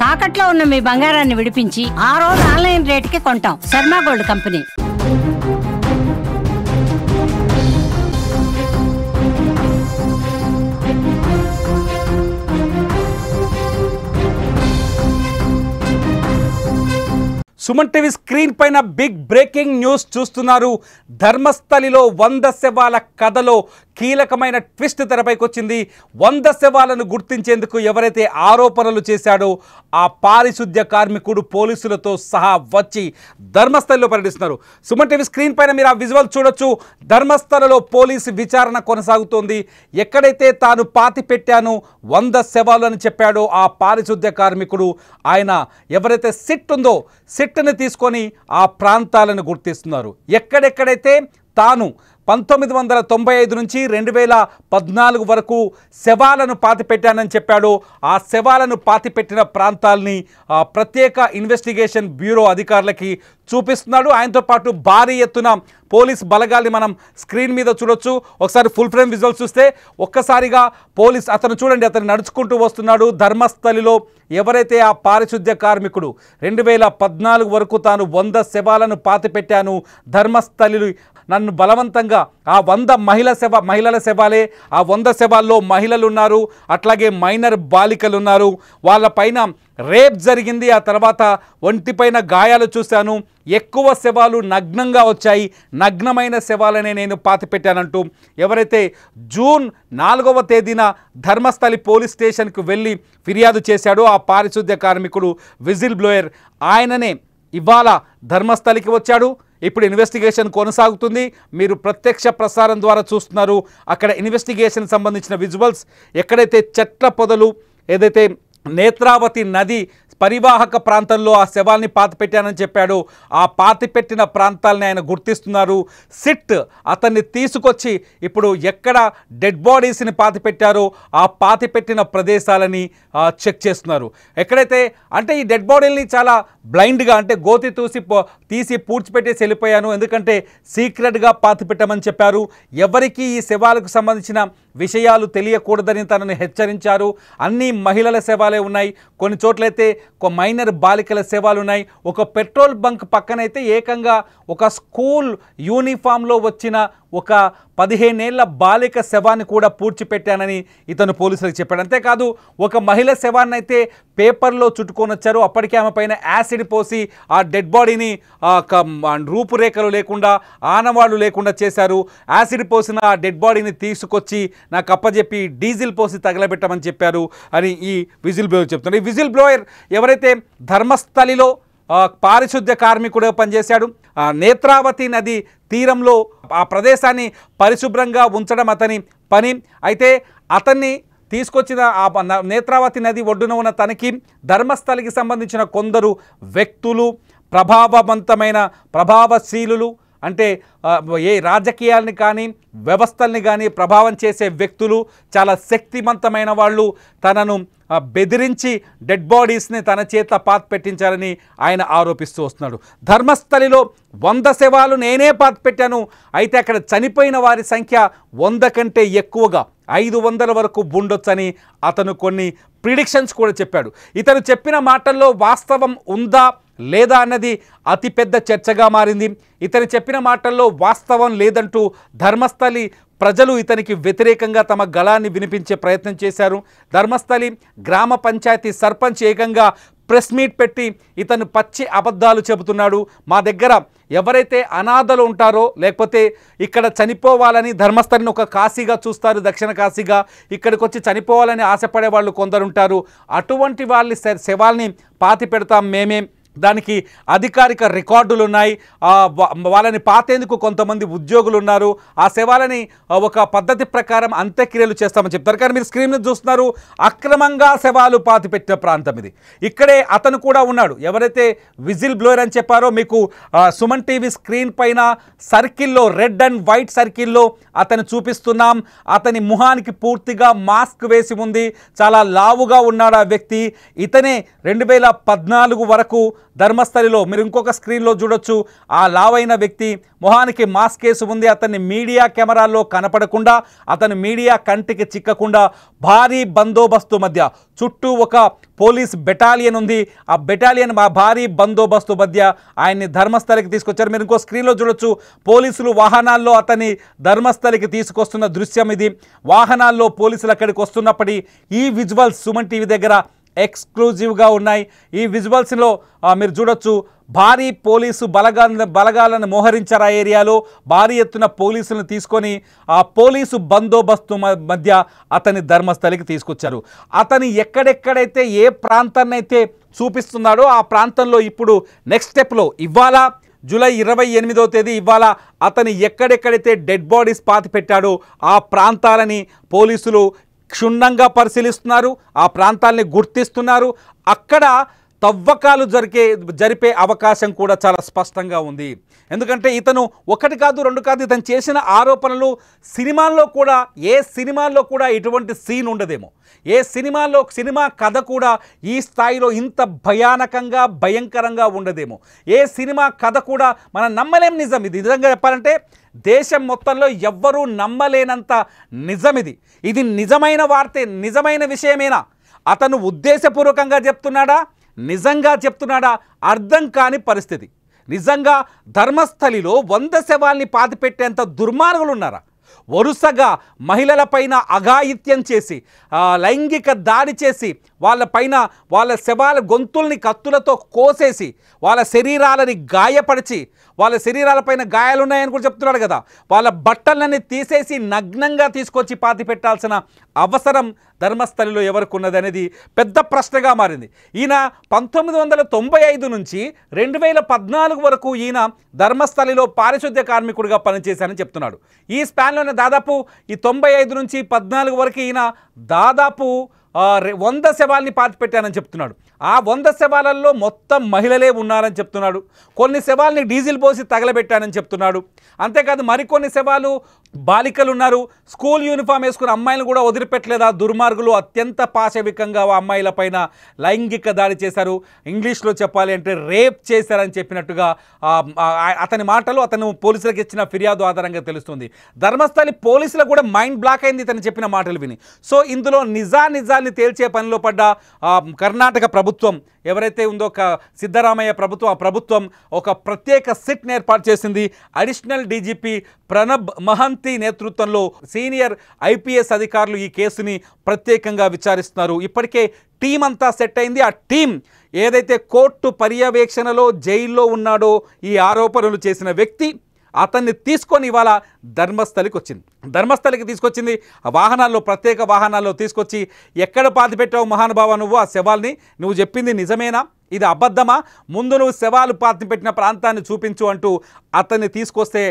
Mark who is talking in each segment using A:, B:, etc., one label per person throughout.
A: తాకట్లో ఉన్న మీ బంగారాన్ని విడిపించి ఆ రోజు ఆన్లైన్ రేటుకి కొంటాం. Sharma gold company.
B: Suman TV screen పైన బిగ్ బ్రేకింగ్ న్యూస్ చూస్తున్నారు. ధర్మస్థలిలో 100 శవాల కథలో కీలకమైన ట్విస్ట్ తెరపైకి వచ్చింది. 100 శవాలను గుర్తించేందుకు ఎవరైతే ఆరోపణలు చేశాడో ఆ పారిశుద్ధ్య కార్మికుడు పోలీసులతో సహా వచ్చి ధర్మస్థలిలో పర్యటిస్తున్నారు. సుమన్ టీవీ స్క్రీన్ పైన మీరు ఆ విజువల్ చూడొచ్చు. ధర్మస్థలలో పోలీసు విచారణ కొనసాగుతోంది. ఎక్కడైతే తాను పాతి పెట్టాను 100 శవాలు అని చెప్పాడో ఆ పారిశుద్ధ్య కార్మికుడు ఆయన ఎవరైతే సిట్ ఉందో సిట్ని తీసుకొని ఆ ప్రాంతాలను గుర్తిస్తున్నారు. ఎక్కడెక్కడైతే తాను 1995 నుంచి 2014 వరకు శవాలను పాతిపెట్టానని చెప్పాడు. ఆ శవాలను పాతిపెట్టిన ప్రాంతాలని ప్రత్యేక ఇన్వెస్టిగేషన్ బ్యూరో అధికారులకి చూపిస్తున్నాడు. ఆయనతో పాటు భారీ ఎత్తున పోలీస్ బలగాల్ని మనం స్క్రీన్ మీద చూడొచ్చు. ఒకసారి ఫుల్ ఫ్రేమ్ విజువల్స్ చూస్తే ఒక్కసారిగా పోలీస్ అతను చూడండి, అతను నడుచుకుంటూ వస్తున్నాడు. ధర్మస్థలిలో ఎవరైతే ఆ పారిశుద్ధ్య కార్మికుడు 2014 వరకు తాను 100 శవాలను పాతిపెట్టాను, ధర్మస్థలిలో నన్ను బలవంతంగా ఆ 100 మహిళల శవాలే, ఆ 100 శవాల్లో మహిళలు ఉన్నారు, అట్లాగే మైనర్ బాలికలు ఉన్నారు, వాళ్ళపైన రేప్ జరిగింది, ఆ తర్వాత ఒంటిపైన గాయాలు చూశాను, ఎక్కువ శవాలు నగ్నంగా వచ్చాయి, నగ్నమైన శవాలనే నేను పాతిపెట్టానంటూ ఎవరైతే జూన్ 4వ తేదీన ధర్మస్థలి పోలీస్ స్టేషన్కు వెళ్ళి ఫిర్యాదు చేశాడో ఆ పారిశుద్ధ్య కార్మికుడు విజిల్ బ్లోయర్ ఆయననే ఇవాళ ధర్మస్థలికి వచ్చాడు. ఇప్పుడు ఇన్వెస్టిగేషన్ కొనసాగుతుంది. మీరు ప్రత్యక్ష ప్రసారం ద్వారా చూస్తున్నారు. అక్కడ ఇన్వెస్టిగేషన్ సంబంధించిన విజువల్స్ ఎక్కడైతే చెట్ల పొదలు ఏదైతే నేత్రావతి నది పరివాహక ప్రాంతంలో ఆ శవాల్ని పాతిపెట్టానని చెప్పాడు. ఆ పాతిపెట్టిన ప్రాంతాలని ఆయన గుర్తిస్తున్నారు. సిట్ అతన్ని తీసుకొచ్చి ఇప్పుడు ఎక్కడ డెడ్ బాడీస్ని పాతిపెట్టారో ఆ పాతిపెట్టిన ప్రదేశాలని చెక్ చేస్తున్నారు. ఎక్కడైతే అంటే ఈ డెడ్ బాడీలని చాలా బ్లైండ్గా అంటే గోతి తీసి పూడ్చిపెట్టేసి వెళ్ళిపోయాను, ఎందుకంటే సీక్రెట్గా పాతిపెట్టమని చెప్పారు. ఎవరికి ఈ శవాలకు సంబంధించిన విషయాలు తెలియకూడదని తనని హెచ్చరించారు. అన్ని మహిళల శవాలే ఉన్నాయి, కొన్ని చోట్లయితే మైనర్ బాలికల శవాలు ఉన్నాయి. ఒక పెట్రోల్ బంక్ పక్కనైతే ఏకంగా ఒక స్కూల్ యూనిఫామ్లో వచ్చిన ఒక 15 ఏళ్ల బాలిక శవాన్ని కూడా పూడ్చిపెట్టానని ఇతను పోలీసులకు చెప్పాడు. అంతేకాదు ఒక మహిళ శవాన్ని అయితే పేపర్లో చుట్టుకొని వచ్చారు. అప్పటికే ఆమె పైన యాసిడ్ పోసి ఆ డెడ్ బాడీని రూపురేఖలు లేకుండా ఆనవాళ్లు లేకుండా చేశారు. యాసిడ్ పోసిన ఆ డెడ్ బాడీని తీసుకొచ్చి నాకు అప్పచెప్పి డీజిల్ పోసి తగలబెట్టమని చెప్పారు అని ఈ విజిల్ బ్లోయర్ చెప్తున్నారు. ఈ విజిల్ బ్లోయర్ ఎవరైతే ధర్మస్థలిలో పారిశుద్ధ్య కార్మికుడు పనిచేశాడు, నేత్రావతి నది తీరంలో ఆ ప్రదేశాన్ని పరిశుభ్రంగా ఉంచడం అతని పని. అయితే అతన్ని తీసుకొచ్చిన ఆ నేత్రావతి నది ఒడ్డున ఉన్న తనకి ధర్మస్థలికి సంబంధించిన కొందరు వ్యక్తులు, ప్రభావశీలులు అంటే ఏ రాజకీయాలని కానీ వ్యవస్థల్ని కానీ ప్రభావం చేసే వ్యక్తులు, చాలా శక్తివంతమైన వాళ్ళు తనను బెదిరించి డెడ్ బాడీస్ని తన చేత పాతిపెట్టించారని ఆయన ఆరోపిస్తూ వస్తున్నాడు. ధర్మస్థలిలో 100 శవాలు నేనే పాతిపెట్టాను, అయితే అక్కడ చనిపోయిన వారి సంఖ్య 100 కంటే ఎక్కువగా 500 వరకు ఉండొచ్చని అతను కొన్ని ప్రిడిక్షన్స్ కూడా చెప్పాడు. ఇతను చెప్పిన మాటల్లో వాస్తవం ఉందా లేదా అన్నది అతిపెద్ద చర్చగా మారింది. ఇతను చెప్పిన మాటల్లో వాస్తవం లేదంటూ ధర్మస్థలి ప్రజలు ఇతనికి వ్యతిరేకంగా తమ గళాన్ని వినిపించే ప్రయత్నం చేశారు. ధర్మస్థలి గ్రామ పంచాయతీ సర్పంచ్ ఏకంగా ప్రెస్ మీట్ పెట్టి ఇతను పచ్చి అబద్ధాలు చెబుతున్నాడు. మా దగ్గర ఎవరైతే అనాథలు ఉంటారో లేకపోతే ఇక్కడ చనిపోవాలని ధర్మస్థలిని ఒక కాశీగా చూస్తారు, దక్షిణ కాశీగా, ఇక్కడికి వచ్చి చనిపోవాలని ఆశపడే వాళ్ళు కొందరుంటారు, అటువంటి వాళ్ళ శవాల్ని పాతి పెడతాం మేమే, దానికి అధికారిక రికార్డులు ఉన్నాయి, వాళ్ళని పాతేందుకు కొంతమంది ఉద్యోగులు ఉన్నారు, ఆ శవాలని ఒక పద్ధతి ప్రకారం అంత్యక్రియలు చేస్తామని చెప్తారు. కానీ మీరు స్క్రీన్ మీద చూస్తున్నారు, అక్రమంగా శవాలు పాతిపెట్టిన ప్రాంతం ఇది. ఇక్కడే అతను కూడా ఉన్నాడు, ఎవరైతే విజిల్ బ్లోయర్ అని చెప్పారో మీకు సుమన్ టీవీ స్క్రీన్ పైన సర్కిల్లో రెడ్ అండ్ వైట్ సర్కిల్లో అతను చూపిస్తున్నాం. అతని ముఖానికి పూర్తిగా మాస్క్ వేసి ఉంది, చాలా లావుగా ఉన్నాడు ఆ వ్యక్తి. ఇతనే 2014 వరకు ధర్మస్థలిలో మీరు ఇంకొక స్క్రీన్లో చూడొచ్చు. ఆ లావైన వ్యక్తి మొహానికి మాస్క్ వేసి ఉంది. అతన్ని మీడియా కెమెరాల్లో కనపడకుండా, అతని మీడియా కంటికి చిక్కకుండా భారీ బందోబస్తు మధ్య, చుట్టూ ఒక పోలీస్ బెటాలియన్ ఉంది. ఆ బెటాలియన్ భారీ బందోబస్తు మధ్య ఆయన్ని ధర్మస్థలికి తీసుకొచ్చారు. మీరు ఇంకో స్క్రీన్లో చూడొచ్చు. పోలీసులు వాహనాల్లో అతన్ని ధర్మస్థలికి తీసుకొస్తున్న దృశ్యం ఇది. వాహనాల్లో పోలీసులు అక్కడికి వస్తున్నప్పటి ఈ విజువల్స్ సుమన్ టీవీ దగ్గర ఎక్స్క్లూజివ్గా ఉన్నాయి. ఈ విజువల్స్లో మీరు చూడొచ్చు, భారీ పోలీసు బలగాలను మోహరించారు. ఆ ఏరియాలో భారీ ఎత్తున పోలీసులను తీసుకొని ఆ పోలీసు బందోబస్తు మధ్య అతని ధర్మస్థలికి తీసుకొచ్చారు. అతని ఎక్కడెక్కడైతే ఏ ప్రాంతాన్ని అయితే చూపిస్తున్నాడో ఆ ప్రాంతంలో ఇప్పుడు నెక్స్ట్ స్టెప్లో ఇవాళ జూలై 28వ తేదీ ఇవాళ అతని ఎక్కడెక్కడైతే డెడ్ బాడీస్ పాతి పెట్టాడో ఆ ప్రాంతాలని పోలీసులు క్షుణ్ణంగా పరిశీలిస్తున్నారు. ఆ ప్రాంతాలని గుర్తిస్తున్నారు. అక్కడ తవ్వకాలు జరిపే అవకాశం కూడా చాలా స్పష్టంగా ఉంది. ఎందుకంటే ఇతను ఒకటి కాదు రెండు కాదు, ఇతను చేసిన ఆరోపణలు ఏ సినిమాల్లో కూడా ఇటువంటి సీన్ ఉండదేమో. సినిమా కథ కూడా ఈ స్థాయిలో ఇంత భయంకరంగా ఉండదేమో. ఏ సినిమా కథ కూడా మనం నమ్మలేం. నిజం ఇది. నిజంగా చెప్పాలంటే దేశం మొత్తంలో ఎవ్వరూ నమ్మలేనంత నిజం ఇది. ఇది నిజమైన వార్తే, నిజమైన విషయమేనా? అతను ఉద్దేశపూర్వకంగా చెప్తున్నాడా, నిజంగా చెప్తున్నాడా అర్థం కాని పరిస్థితి. నిజంగా ధర్మస్థలిలో 100 శవాల్ని పాతిపెట్టేంత దుర్మార్గులు ఉన్నారా? వరుసగా మహిళలపైన అఘాయిత్యం చేసి, లైంగిక దాడి చేసి, వాళ్ళ శవాల గొంతుల్ని కత్తులతో కోసేసి, వాళ్ళ శరీరాలని గాయపరిచి, వాళ్ళ శరీరాలపైన గాయాలున్నాయని కూడా చెప్తున్నాడు కదా, వాళ్ళ బట్టలన్నీ తీసేసి నగ్నంగా తీసుకొచ్చి పాతి పెట్టాల్సిన అవసరం ధర్మస్థలిలో ఎవరికి ఉన్నది అనేది పెద్ద ప్రశ్నగా మారింది. ఈయన 1995 నుంచి 2014 వరకు ఈయన ధర్మస్థలిలో పారిశుద్ధ్య కార్మికుడిగా పనిచేశానని చెప్తున్నాడు. ఈ స్పాన్లోనే దాదాపు ఈ 95 నుంచి 14 వరకు ఈయన దాదాపు 100 శవాల్ని పాతిపెట్టానని చెప్తున్నాడు. ఆ 100 శవాలలో మొత్తం మహిళలే ఉన్నారని చెప్తున్నాడు. కొన్ని శవాల్ని డీజిల్ పోసి తగలబెట్టానని చెప్తున్నాడు. అంతేకాదు మరికొన్ని శవాలు బాలికలు ఉన్నారు. స్కూల్ యూనిఫామ్ వేసుకున్న అమ్మాయిలను కూడా వదిలిపెట్టలేదు. ఆ దుర్మార్గులు అత్యంత పాశవికంగా అమ్మాయిల పైన లైంగిక దాడి చేశారు. ఇంగ్లీష్లో చెప్పాలి అంటే రేప్ చేశారని చెప్పినట్టుగా అతని మాటలు అతను పోలీసులకు ఇచ్చిన ఫిర్యాదు ఆధారంగా తెలుస్తుంది. ధర్మస్థలి పోలీసులకు కూడా మైండ్ బ్లాక్ అయింది ఇతను చెప్పిన మాటలు విని. సో ఇందులో నిజాన్ని తేల్చే పనిలో పడ్డ కర్ణాటక ప్రభుత్వం ఎవరైతే ఉందో సిద్ధరామయ్య ప్రభుత్వం, ఆ ప్రభుత్వం ఒక ప్రత్యేక సిట్ని ఏర్పాటు చేసింది. అడిషనల్ డీజీపీ ప్రణబ్ మహంతి నేతృత్వంలో సీనియర్ ఐపీఎస్ అధికారులు ఈ కేసుని ప్రత్యేకంగా విచారిస్తున్నారు. ఇప్పటికే టీం అంతా సెట్ అయింది. ఆ టీం ఏదైతే కోర్టు పర్యవేక్షణలో జైల్లో ఉన్నాడో ఈ ఆరోపణలు చేసిన వ్యక్తి, అతన్ని తీసుకొని ఇవాళ ధర్మస్థలికి తీసుకొచ్చింది. ఆ వాహనాల్లో, ప్రత్యేక వాహనాల్లో తీసుకొచ్చి ఎక్కడ పాతిపెట్టావు మహానుభావ నువ్వు ఆ శవాల్ని? నువ్వు చెప్పింది నిజమేనా, ఇది అబద్ధమా? ముందు నువ్వు శవాలు పాతిపెట్టిన ప్రాంతాన్ని చూపించు అంటూ అతన్ని తీసుకొస్తే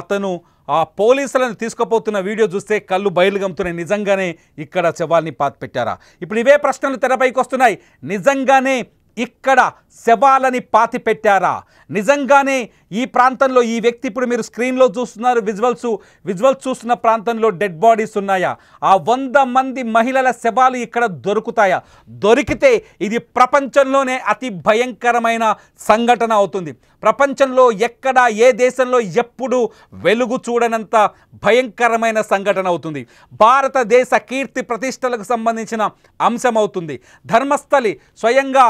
B: అతను ఆ పోలీసులను తీసుకుపోతున్న వీడియో చూస్తే కళ్ళు బయలుగమ్ముతున్నాయి. నిజంగానే ఇక్కడ శవాల్ని పాతిపెట్టారా? ఇప్పుడు ఇవే ప్రశ్నలు తెరపైకి వస్తున్నాయి. నిజంగానే ఇక్కడ శవాలని పాతిపెట్టారా? నిజంగానే ఈ ప్రాంతంలో ఈ వ్యక్తి, ఇప్పుడు మీరు స్క్రీన్లో చూస్తున్నారు విజువల్స్ చూస్తున్న ప్రాంతంలో డెడ్ బాడీస్ ఉన్నాయా? ఆ 100 మంది మహిళల శవాలు ఇక్కడ దొరుకుతాయా? దొరికితే ఇది ప్రపంచంలోనే అతి భయంకరమైన సంఘటన అవుతుంది. ప్రపంచంలో ఎక్కడ, ఏ దేశంలో ఎప్పుడు వెలుగు చూడనంత భయంకరమైన సంఘటన అవుతుంది. భారతదేశ కీర్తి ప్రతిష్టలకు సంబంధించిన అంశం అవుతుంది. ధర్మస్థలి స్వయంగా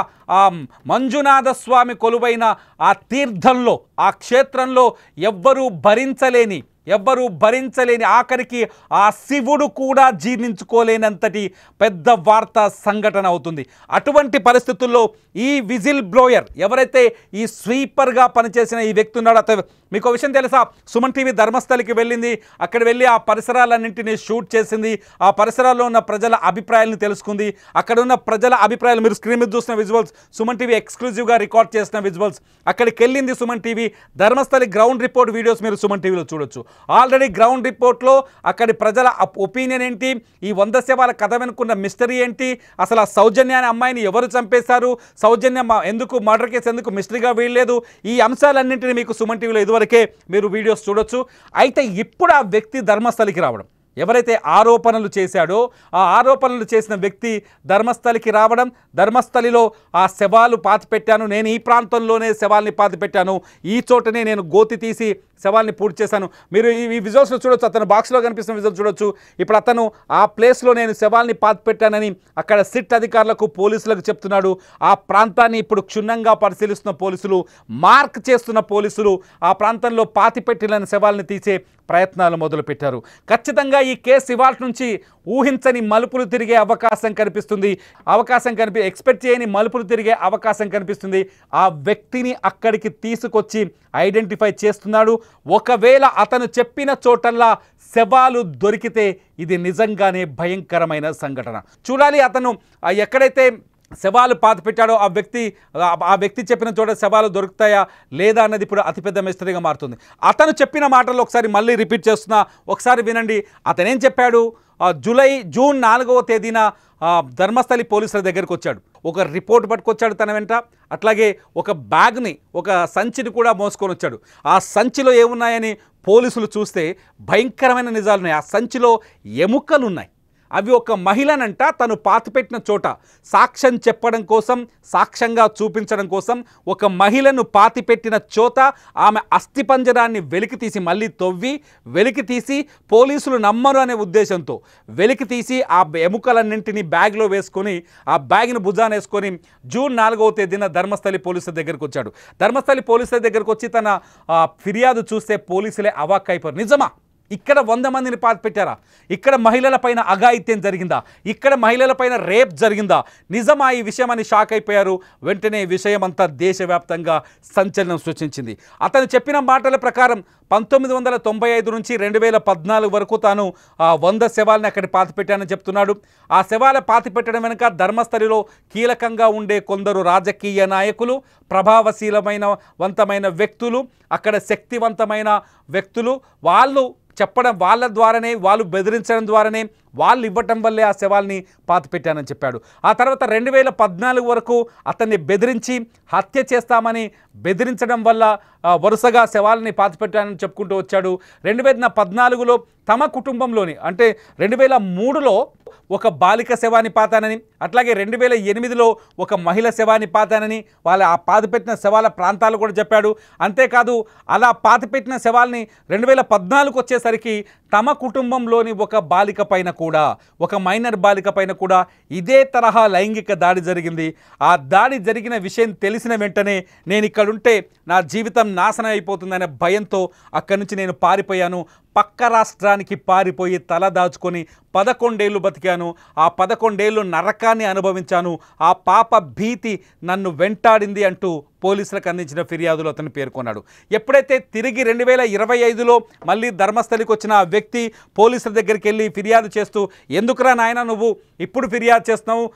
B: మంజునాథ స్వామి కొలువైన ఆ తీర్థంలో, ఆ క్షేత్రంలో ఎవ్వరూ భరించలేని ఆఖరికి ఆ శివుడు కూడా జీర్ణించుకోలేనంతటి పెద్ద వార్తా సంఘటన అవుతుంది. అటువంటి పరిస్థితుల్లో ఈ విజిల్ బ్లోయర్ ఎవరైతే ఈ స్వీపర్గా పనిచేసిన ఈ వ్యక్తి ఉన్నాడో, మీకు విషయం తెలుసా? సుమన్ టీవీ ధర్మస్థలికి వెళ్ళింది. అక్కడ వెళ్ళి ఆ పరిసరాలన్నింటినీ షూట్ చేసింది. ఆ పరిసరాల్లో ఉన్న ప్రజల అభిప్రాయాలను తెలుసుకుంది. అక్కడ ఉన్న ప్రజల అభిప్రాయాలు మీరు స్క్రీన్ మీద చూసిన విజువల్స్, సుమన్ టీవీ ఎక్స్క్లూజివ్గా రికార్డ్ చేసిన విజువల్స్. అక్కడికి వెళ్ళింది Suman TV. Dharmasthali ground report videos మీరు సుమన్ టీవీలో చూడొచ్చు. ఆల్రెడీ గ్రౌండ్ రిపోర్ట్లో అక్కడి ప్రజల ఒపీనియన్ ఏంటి, ఈ 100 శవాల కథ వెనుకున్న మిస్టరీ ఏంటి, అసలు ఆ సౌజన్య అనే అమ్మాయిని ఎవరు చంపేశారు, సౌజన్య ఎందుకు మర్డర్ కేసు ఎందుకు మిస్టరీగా వీడలేదు, ఈ అంశాలన్నింటినీ మీకు సుమన్ టీవీలో ఇదివరకే మీరు వీడియోస్ చూడొచ్చు. అయితే ఇప్పుడు ఆ వ్యక్తి ధర్మస్థలికి రావడం, ఎవరైతే ఆరోపణలు చేశాడో ఆ ఆరోపణలు చేసిన వ్యక్తి ధర్మస్థలికి రావడం, ధర్మస్థలిలో ఆ శవాలు పాతిపెట్టాను, నేను ఈ ప్రాంతంలోనే శవాల్ని పాతిపెట్టాను, ఈ చోటనే నేను గోతి తీసి శవాల్ని పూర్తి చేశాను. మీరు ఈ విజువల్స్లో చూడొచ్చు, అతను బాక్స్లో కనిపిస్తున్న విజువల్ చూడొచ్చు. ఇప్పుడు అతను ఆ ప్లేస్లో నేను శవాల్ని పాతిపెట్టానని అక్కడ సిట్ అధికారులకు పోలీసులకు చెప్తున్నాడు. ఆ ప్రాంతాన్ని ఇప్పుడు క్షుణ్ణంగా పరిశీలిస్తున్న పోలీసులు, మార్క్ చేస్తున్న పోలీసులు ఆ ప్రాంతంలో పాతిపెట్టిన శవాల్ని తీసే ప్రయత్నాలు మొదలుపెట్టారు. ఖచ్చితంగా ఈ కేసు ఇవాళ నుంచి ఊహించని మలుపులు తిరిగే అవకాశం కనిపిస్తుంది. ఎక్స్పెక్ట్ చేయని మలుపులు తిరిగే అవకాశం కనిపిస్తుంది. ఆ వ్యక్తిని అక్కడికి తీసుకొచ్చి ఐడెంటిఫై చేస్తున్నాడు. ఒకవేళ అతను చెప్పిన చోటల్లా శవాలు దొరికితే ఇది నిజంగానే భయంకరమైన సంఘటన. చూడాలి అతను ఎక్కడైతే శవాలు పాతిపెట్టాడో ఆ వ్యక్తి చెప్పిన చోట శవాలు దొరుకుతాయా లేదా అన్నది ఇప్పుడు అతిపెద్ద మిస్టరీగా మారుతుంది. అతను చెప్పిన మాటల్లో ఒకసారి మళ్ళీ రిపీట్ చేస్తున్నా, ఒకసారి వినండి. అతనేం చెప్పాడు? జూన్ 4వ తేదీన ధర్మస్థలి పోలీసుల దగ్గరికి వచ్చాడు. ఒక రిపోర్ట్ పట్టుకొచ్చాడు తన వెంట, అట్లాగే ఒక బ్యాగ్ని, ఒక సంచిని కూడా మోసుకొని వచ్చాడు. ఆ సంచిలో ఏమున్నాయని పోలీసులు చూస్తే భయంకరమైన నిజాలున్నాయి. ఆ సంచిలో ఎముకలున్నాయి. అవి ఒక మహిళనంట తను పాతిపెట్టిన చోట సాక్ష్యం చెప్పడం కోసం, సాక్ష్యంగా చూపించడం కోసం ఒక మహిళను పాతిపెట్టిన చోట ఆమె అస్థిపంజరాన్ని వెలికితీసి, మళ్ళీ తవ్వి వెలికితీసి, పోలీసులు నమ్మరు అనే ఉద్దేశంతో వెలికితీసి ఆ ఎముకలన్నింటినీ బ్యాగ్లో వేసుకొని, ఆ బ్యాగ్ను భుజాన వేసుకొని జూన్ 4వ తేదీన ధర్మస్థలి పోలీసుల దగ్గరికి వచ్చాడు. ధర్మస్థలి పోలీసుల దగ్గరికి వచ్చి తన ఫిర్యాదు చూస్తే పోలీసులే అవాక్కైపోయారు. నిజమా? ఇక్కడ 100 మందిని పాతిపెట్టారా? ఇక్కడ మహిళలపైన అఘాయిత్యం జరిగిందా? ఇక్కడ మహిళలపైన రేప్ జరిగిందా? నిజమా ఈ విషయం అని షాక్ అయిపోయారు. వెంటనే విషయం అంతా దేశవ్యాప్తంగా సంచలనం సృష్టించింది. అతను చెప్పిన మాటల ప్రకారం 1995 నుంచి 2014 వరకు తాను 100 శవాలని అక్కడ పాతిపెట్టానని చెప్తున్నాడు. ఆ శవాల పాతిపెట్టడం వెనుక ధర్మస్థలిలో కీలకంగా ఉండే కొందరు రాజకీయ నాయకులు, ప్రభావశీలమైన వ్యక్తులు, అక్కడ శక్తివంతమైన వ్యక్తులు, వాళ్ళు చెప్పడం, వాళ్ళ ద్వారానే, వాళ్ళు బెదిరించడం ద్వారానే, వాళ్ళు ఇవ్వటం వల్లే ఆ శవాల్ని పాతిపెట్టానని చెప్పాడు. ఆ తర్వాత 2014 వరకు అతన్ని బెదిరించి హత్య చేస్తామని బెదిరించడం వల్ల వరుసగా శవాలని పాతిపెట్టానని చెప్పుకుంటూ వచ్చాడు. 2014లో తమ కుటుంబంలోని, అంటే 2003లో ఒక బాలిక శవాన్ని పాతానని, అట్లాగే 2008లో ఒక మహిళ శవాన్ని పాతానని, వాళ్ళ ఆ పాతిపెట్టిన శవాల ప్రాంతాలు కూడా చెప్పాడు. అంతేకాదు అలా పాతిపెట్టిన శవాల్ని 2014కు వచ్చేసరికి తమ కుటుంబంలోని ఒక బాలిక పైన కూడా, ఒక మైనర్ బాలిక పైన కూడా ఇదే తరహా లైంగిక దాడి జరిగింది. ఆ దాడి జరిగిన విషయం తెలిసిన వెంటనే నేను ఇక్కడుంటే నా జీవితం నాశనం అయిపోతుందనే భయంతో అక్కడి నుంచి నేను పారిపోయాను. పక్క రాష్ట్రానికి పారిపోయి తల దాచుకొని 11 ఏళ్ళు బతికాను. ఆ 11 ఏళ్ళు నరకాన్ని అనుభవించాను. ఆ పాప భీతి నన్ను వెంటాడింది అంటూ పోలీసులకు అందించిన ఫిర్యాదులో అతను పేర్కొన్నాడు. ఎప్పుడైతే తిరిగి 2025లో మళ్ళీ ధర్మస్థలికి వచ్చిన ఆ వ్యక్తి పోలీసుల దగ్గరికి వెళ్ళి ఫిర్యాదు చేస్తూ, ఎందుకురా నాయన నువ్వు ఇప్పుడు ఫిర్యాదు చేస్తున్నావు,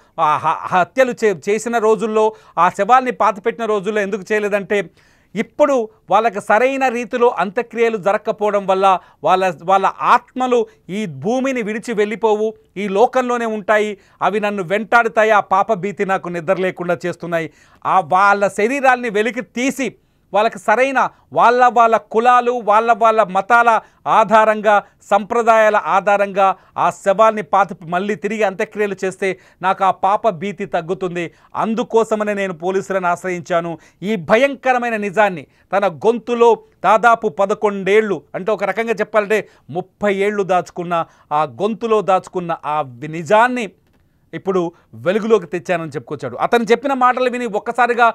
B: హత్యలు చేసిన రోజుల్లో, ఆ శవాల్ని పాతిపెట్టిన రోజుల్లో ఎందుకు చేయలేదంటే, ఇప్పుడు వాళ్ళకి సరైన రీతిలో అంత్యక్రియలు జరగకపోవడం వల్ల వాళ్ళ ఆత్మలు ఈ భూమిని విడిచి వెళ్ళిపోవు, ఈ లోకంలోనే ఉంటాయి, అవి నన్ను వెంటాడుతాయి, ఆ పాప భీతి నాకు నిద్ర లేకుండా చేస్తున్నాయి. వాళ్ళ శరీరాల్ని వెలికి తీసి వాళ్ళకి సరైన వాళ్ళ కులాలు, వాళ్ళ మతాల ఆధారంగా, సంప్రదాయాల ఆధారంగా ఆ శవాల్ని మళ్ళీ తిరిగి అంత్యక్రియలు చేస్తే నాకు ఆ పాప భీతి తగ్గుతుంది. అందుకోసమనే నేను పోలీసులను ఆశ్రయించాను. ఈ భయంకరమైన నిజాన్ని తన గొంతులో దాదాపు 11 ఏళ్ళు, అంటే ఒక రకంగా చెప్పాలంటే 30 ఏళ్ళు దాచుకున్న, ఆ గొంతులో దాచుకున్న ఆ నిజాన్ని ఇప్పుడు వెలుగులోకి తెచ్చానని చెప్పుకొచ్చాడు. అతను చెప్పిన మాటలు విని ఒక్కసారిగా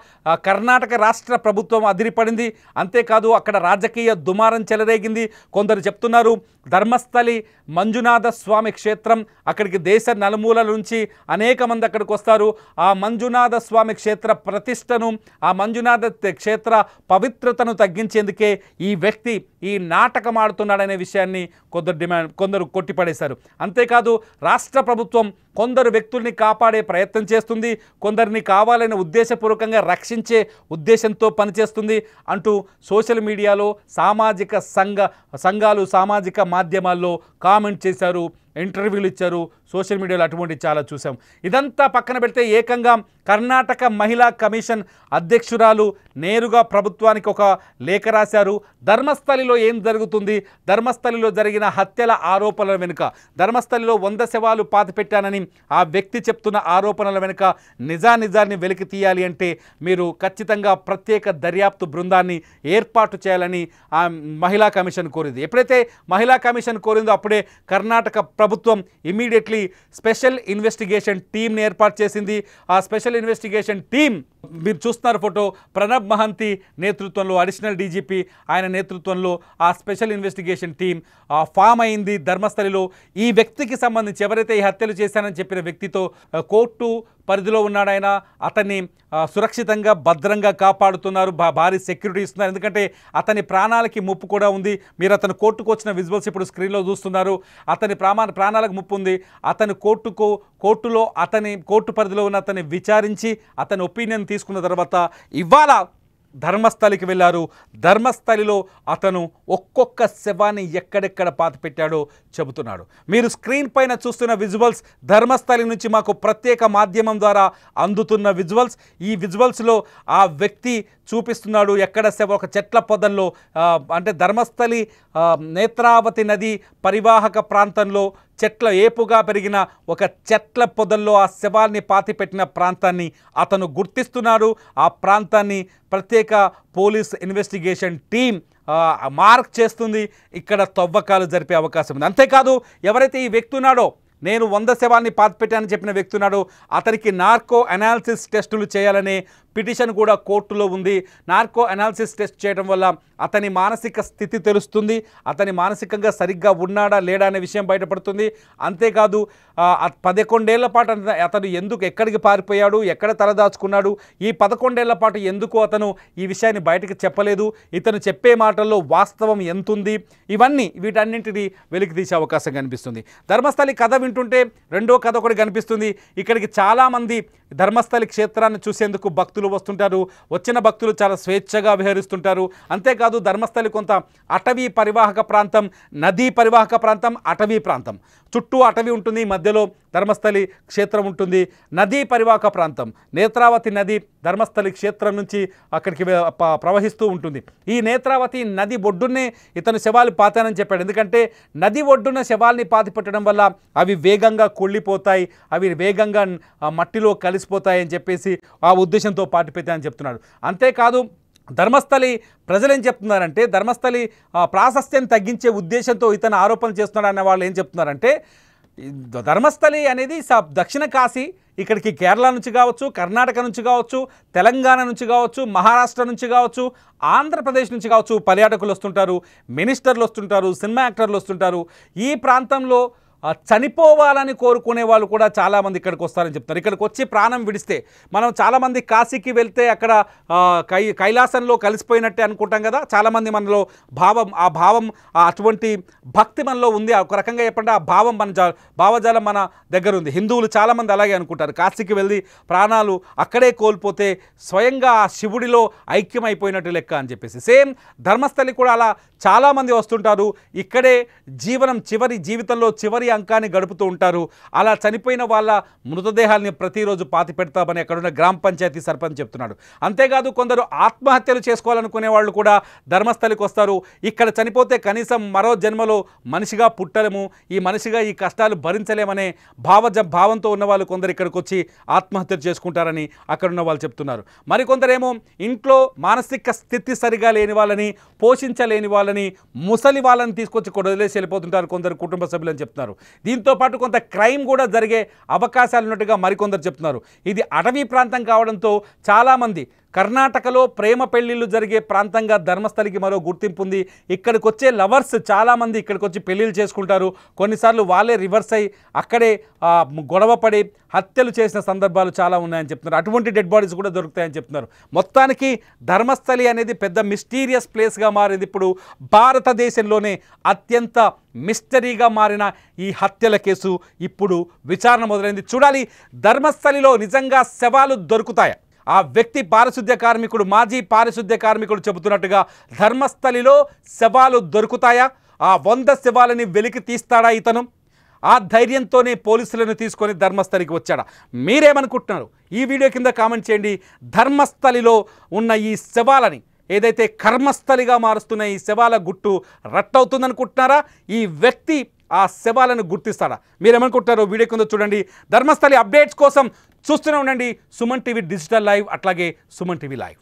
B: కర్ణాటక రాష్ట్ర ప్రభుత్వం అదిరిపడింది. అంతేకాదు అక్కడ రాజకీయ దుమారం చెలరేగింది. కొందరు చెప్తున్నారు ధర్మస్థలి మంజునాథ స్వామి క్షేత్రం, అక్కడికి దేశ నలుమూలల నుంచి అనేక మంది అక్కడికి వస్తారు. ఆ మంజునాథ స్వామి క్షేత్ర ప్రతిష్టను, ఆ మంజునాథ క్షేత్ర పవిత్రతను తగ్గించేందుకే ఈ వ్యక్తి ఈ నాటకం ఆడుతున్నాడనే విషయాన్ని కొందరు కొట్టిపడేశారు. అంతేకాదు రాష్ట్ర ప్రభుత్వం కొందరు వ్యక్తుల్ని కాపాడే ప్రయత్నం చేస్తుంది, కొందరిని కావాలని ఉద్దేశపూర్వకంగా రక్షించే ఉద్దేశంతో పనిచేస్తుంది అంటూ సోషల్ మీడియాలో సంఘాలు సామాజిక మాధ్యమాల్లో కామెంట్ చేశారు, ఇంటర్వ్యూలు ఇచ్చారు. సోషల్ మీడియాలో అటువంటి చాలా చూసాం. ఇదంతా పక్కన పెడితే ఏకంగా కర్ణాటక మహిళా కమిషన్ అధ్యక్షురాలు నేరుగా ప్రభుత్వానికి ఒక లేఖ రాశారు. ధర్మస్థలిలో ఏం జరుగుతుంది, ధర్మస్థలిలో జరిగిన హత్యల ఆరోపణల వెనుక, ధర్మస్థలిలో 100 శవాలు పాతిపెట్టానని ఆ వ్యక్తి చెప్తున్న ఆరోపణల వెనుక నిజాన్ని వెలికి తీయాలి అంటే మీరు ఖచ్చితంగా ప్రత్యేక దర్యాప్తు బృందాన్ని ఏర్పాటు చేయాలని ఆ మహిళా కమిషన్ కోరింది. ఎప్పుడైతే మహిళా కమిషన్ కోరిందో అప్పుడే కర్ణాటక ప్రభుత్వం ఇమీడియట్లీ స్పెషల్ ఇన్వెస్టిగేషన్ టీంని ఏర్పాటు చేసింది. ఆ స్పెషల్ ఇన్వెస్టిగేషన్ టీం మీరు చూస్తున్నారు ఫోటో, ప్రణబ్ మహంతి నేతృత్వంలో, అడిషనల్ డీజీపీ ఆయన నేతృత్వంలో ఆ స్పెషల్ ఇన్వెస్టిగేషన్ టీం ఫామ్ అయింది ధర్మస్థలిలో. ఈ వ్యక్తికి సంబంధించి ఎవరైతే ఈ హత్యలు చేశానని చెప్పిన వ్యక్తితో కోర్టు పరిధిలో ఉన్నాడు ఆయన, అతన్ని సురక్షితంగా భద్రంగా కాపాడుతున్నారు, భారీ సెక్యూరిటీ ఇస్తున్నారు. ఎందుకంటే అతని ప్రాణాలకి ముప్పు కూడా ఉంది. మీరు అతను కోర్టుకు వచ్చిన విజువల్స్ ఇప్పుడు స్క్రీన్లో చూస్తున్నారు. అతని ప్రాణాలకు ముప్పు ఉంది. అతని కోర్టులో కోర్టు పరిధిలో ఉన్న అతన్ని విచారించి అతని ఒపీనియన్ తీసుకున్న తర్వాత ఇవాళ ధర్మస్థలికి వెళ్ళారు. ధర్మస్థలిలో అతను ఒక్కొక్క శవాన్ని ఎక్కడెక్కడ పాతిపెట్టాడో చెబుతున్నాడు. మీరు స్క్రీన్ పైన చూస్తున్న విజువల్స్ ధర్మస్థలి నుంచి మాకు ప్రత్యేక మాధ్యమం ద్వారా అందుతున్న విజువల్స్. ఈ విజువల్స్లో ఆ వ్యక్తి చూపిస్తున్నాడు ఎక్కడ శవ, ఒక చెట్ల పొదల్లో, అంటే ధర్మస్థలి నేత్రావతి నది పరివాహక ప్రాంతంలో చెట్ల ఏపుగా పెరిగిన ఒక చెట్ల పొదల్లో ఆ శవాల్ని పాతిపెట్టిన ప్రాంతాన్ని అతను గుర్తిస్తున్నారు. ఆ ప్రాంతాన్ని ప్రత్యేక పోలీస్ ఇన్వెస్టిగేషన్ టీం మార్క్ చేస్తుంది. ఇక్కడ తవ్వకాలు జరిపే అవకాశం ఉంది. అంతేకాదు ఎవరైతే ఈ వ్యక్తి ఉన్నాడో, నేను 100 శవాల్ని పాతిపెట్టానని చెప్పిన వ్యక్తి ఉన్నాడు, అతనికి నార్కో అనాలిసిస్ టెస్టులు చేయాలనే పిటిషన్ కూడా కోర్టులో ఉంది. నార్కో అనాలిసిస్ టెస్ట్ చేయడం వల్ల అతని మానసిక స్థితి తెలుస్తుంది, అతని మానసికంగా సరిగ్గా ఉన్నాడా లేడా అనే విషయం బయటపడుతుంది. అంతేకాదు 11 ఏళ్ల పాటు అతను ఎక్కడికి పారిపోయాడు, ఎక్కడ తలదాచుకున్నాడు, ఈ 11 ఏళ్ల పాటు ఎందుకు అతను ఈ విషయాన్ని బయటకు చెప్పలేదు, ఇతను చెప్పే మాటల్లో వాస్తవం ఎంతుంది, వీటన్నింటినీ వెలికి తీసే అవకాశం కనిపిస్తుంది. ధర్మస్థలి కథ వింటుంటే రెండో కథ ఒకటి కనిపిస్తుంది. ఇక్కడికి చాలామంది ధర్మస్థలి క్షేత్రాన్ని చూసేందుకు భక్తులు వస్తుంటారు. వచ్చిన భక్తులు చాలా స్వేచ్ఛగా విహరిస్తుంటారు. అంతేకాదు ధర్మస్థలి కొంత అటవీ పరివాహక ప్రాంతం, నదీ పరివాహక ప్రాంతం, అటవీ ప్రాంతం, చుట్టూ అటవీ ఉంటుంది, మధ్యలో ధర్మస్థలి క్షేత్రం ఉంటుంది. నదీ పరివాహక ప్రాంతం, నేత్రావతి నది ధర్మస్థలి క్షేత్రం నుంచి అక్కడికి ప్రవహిస్తూ ఉంటుంది. ఈ నేత్రావతి నది ఒడ్డునే ఇతను శవాలు పాతానని చెప్పాడు. ఎందుకంటే నది ఒడ్డున శవాల్ని పాతిపెట్టడం వల్ల అవి వేగంగా కుళ్ళిపోతాయి, అవి వేగంగా మట్టిలో కలిసిపోతాయని చెప్పేసి ఆ ఉద్దేశంతో పాతిపెట్టానని చెప్తున్నాడు. అంతేకాదు ధర్మస్థలి ప్రజలు ఏం చెప్తున్నారంటే, ధర్మస్థలి ప్రాశస్త్యం తగ్గించే ఉద్దేశంతో ఇతను ఆరోపణలు చేస్తున్నాడు అనే వాళ్ళు ఏం చెప్తున్నారంటే, ధర్మస్థలి అనేది దక్షిణ కాశీ, ఇక్కడికి కేరళ నుంచి కావచ్చు, కర్ణాటక నుంచి కావచ్చు, తెలంగాణ నుంచి కావచ్చు, మహారాష్ట్ర నుంచి కావచ్చు, ఆంధ్రప్రదేశ్ నుంచి కావచ్చు పర్యాటకులు వస్తుంటారు, మినిస్టర్లు వస్తుంటారు, సినిమా యాక్టర్లు వస్తుంటారు. ఈ ప్రాంతంలో చనిపోవాలని కోరుకునే వాళ్ళు కూడా చాలామంది ఇక్కడికి వస్తారని చెప్తారు. ఇక్కడికి వచ్చి ప్రాణం విడిస్తే, మనం చాలామంది కాశీకి వెళ్తే అక్కడ కైలాసంలో కలిసిపోయినట్టే అనుకుంటాం కదా, చాలామంది మనలో ఆ భావం అటువంటి భక్తి మనలో ఉంది. ఒక రకంగా చెప్పండి, ఆ భావం భావజాలం మన దగ్గర ఉంది. హిందువులు చాలామంది అలాగే అనుకుంటారు, కాశీకి వెళ్ళి ప్రాణాలు అక్కడే కోల్పోతే స్వయంగా ఆ శివుడిలో ఐక్యమైపోయినట్టు లెక్క అని చెప్పేసి. సేమ్ ధర్మస్థలి కూడా అలా చాలామంది వస్తుంటారు, ఇక్కడే జీవితంలో చివరి అంకాన్ని గడుపుతూ ఉంటారు. అలా చనిపోయిన వాళ్ళ మృతదేహాల్ని ప్రతిరోజు పాతి పెడతామని అక్కడున్న గ్రామ పంచాయతీ సర్పంచ్ చెప్తున్నాడు. అంతేకాదు కొందరు ఆత్మహత్యలు చేసుకోవాలనుకునే వాళ్ళు కూడా ధర్మస్థలికి వస్తారు. ఇక్కడ చనిపోతే కనీసం మరో జన్మలో మనిషిగా పుట్టలేము, ఈ మనిషిగా ఈ కష్టాలు భరించలేమనే భావంతో ఉన్న వాళ్ళు కొందరు ఇక్కడికి వచ్చి ఆత్మహత్యలు చేసుకుంటారని అక్కడున్న వాళ్ళు చెప్తున్నారు. మరికొందరేమో ఇంట్లో మానసిక స్థితి సరిగా లేని వాళ్ళని, పోషించలేని వాళ్ళని, ముసలి వాళ్ళని తీసుకొచ్చి వదిలేసి వెళ్ళిపోతుంటారు కొందరు కుటుంబ సభ్యులు అని చెప్తున్నారు. దీంతో పాటు కొంత క్రైమ్ కూడా జరిగే అవకాశాలు ఉన్నట్టుగా మరికొందరు చెప్తున్నారు. ఇది అటవీ ప్రాంతం కావడంతో చాలామంది కర్ణాటకలో ప్రేమ పెళ్లిళ్ళు జరిగే ప్రాంతంగా ధర్మస్థలికి మరో గుర్తింపు ఉంది. ఇక్కడికి వచ్చే లవర్స్ చాలామంది ఇక్కడికి వచ్చి పెళ్లిళ్ళు చేసుకుంటారు. కొన్నిసార్లు వాళ్ళే రివర్స్ అయ్యి అక్కడే గొడవపడి హత్యలు చేసిన సందర్భాలు చాలా ఉన్నాయని చెప్తున్నారు. అటువంటి డెడ్ బాడీస్ కూడా దొరుకుతాయని చెప్తున్నారు. మొత్తానికి ధర్మస్థలి అనేది పెద్ద మిస్టీరియస్ ప్లేస్గా మారింది. ఇప్పుడు భారతదేశంలోనే అత్యంత మిస్టరీగా మారిన ఈ హత్యల కేసు ఇప్పుడు విచారణ మొదలైంది. చూడాలి ధర్మస్థలిలో నిజంగా శవాలు దొరుకుతాయా? ఆ వ్యక్తి పారిశుద్ధ్య కార్మికుడు, మాజీ పారిశుద్ధ్య కార్మికుడు చెబుతున్నట్టుగా ధర్మస్థలిలో శవాలు దొరుకుతాయా? ఆ 100 శవాలని వెలికి తీస్తాడా ఇతను? ఆ ధైర్యంతోనే పోలీసులను తీసుకొని ధర్మస్థలికి వచ్చాడా? మీరేమనుకుంటున్నారు? ఈ వీడియో కింద కామెంట్ చేయండి. ధర్మస్థలిలో ఉన్న ఈ శవాలని ఏదైతే కర్మస్థలిగా మారుస్తున్న ఈ శవాల గుట్టు రట్టవుతుందనుకుంటున్నారా? ఈ వ్యక్తి ఆ శవాలను గుర్తిస్తాడా? మీరేమనుకుంటున్నారో వీడియో కింద చూడండి. ధర్మస్థలి అప్డేట్స్ కోసం చూస్తూనే ఉండండి సుమన్ టీవీ డిజిటల్ లైవ్, అట్లాగే సుమన్ టీవీ లైవ్.